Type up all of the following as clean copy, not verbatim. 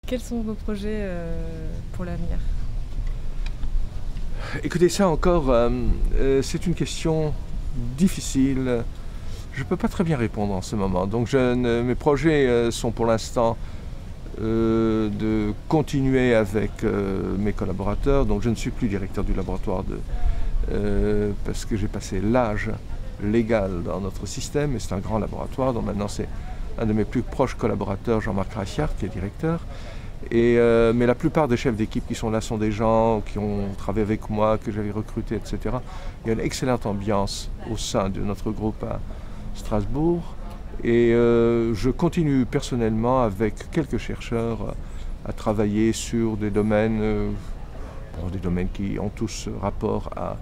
Quels sont vos projets pour l'avenir? Écoutez, ça encore, c'est une question difficile. Je ne peux pas très bien répondre en ce moment. Donc mes projets sont pour l'instant de continuer avec mes collaborateurs. Donc je ne suis plus directeur du laboratoire parce que j'ai passé l'âge légal dans notre système et c'est un grand laboratoire. Donc maintenant c'est un de mes plus proches collaborateurs, Jean-Marc Rachiart, qui est directeur. Mais la plupart des chefs d'équipe qui sont là sont des gens qui ont travaillé avec moi, que j'avais recrutés, etc. Il y a une excellente ambiance au sein de notre groupe à Strasbourg. Et je continue personnellement avec quelques chercheurs à travailler sur des domaines qui ont tous rapport à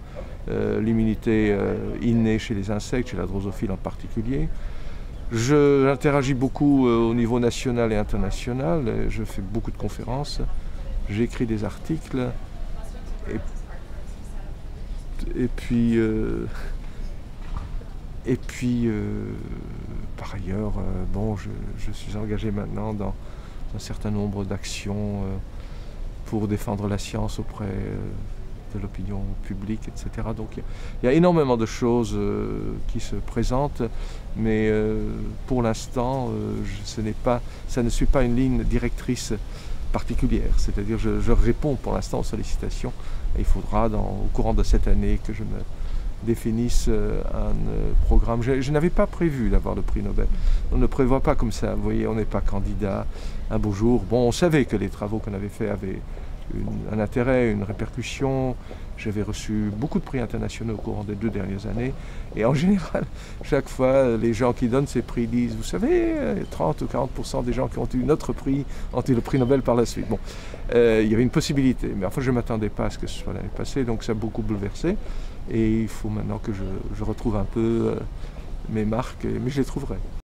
l'immunité innée chez les insectes, chez la drosophile en particulier. J'interagis beaucoup au niveau national et international, je fais beaucoup de conférences, j'écris des articles, et puis par ailleurs, je suis engagé maintenant dans un certain nombre d'actions pour défendre la science auprès de l'opinion publique, etc. Donc il y a énormément de choses qui se présentent, mais pour l'instant, ça ne suit pas une ligne directrice particulière. C'est-à-dire je réponds pour l'instant aux sollicitations et il faudra au courant de cette année que je me définisse un programme. Je n'avais pas prévu d'avoir le prix Nobel. On ne prévoit pas comme ça, vous voyez, on n'est pas candidat un beau jour. Bon, on savait que les travaux qu'on avait faits avaient un intérêt, une répercussion. J'avais reçu beaucoup de prix internationaux au courant des 2 dernières années. Et en général, chaque fois, les gens qui donnent ces prix disent, vous savez, 30 ou 40% des gens qui ont eu notre prix ont eu le prix Nobel par la suite. Bon, il y avait une possibilité, mais enfin, je ne m'attendais pas à ce que ce soit l'année passée, donc ça a beaucoup bouleversé. Et il faut maintenant que je retrouve un peu mes marques, mais je les trouverai.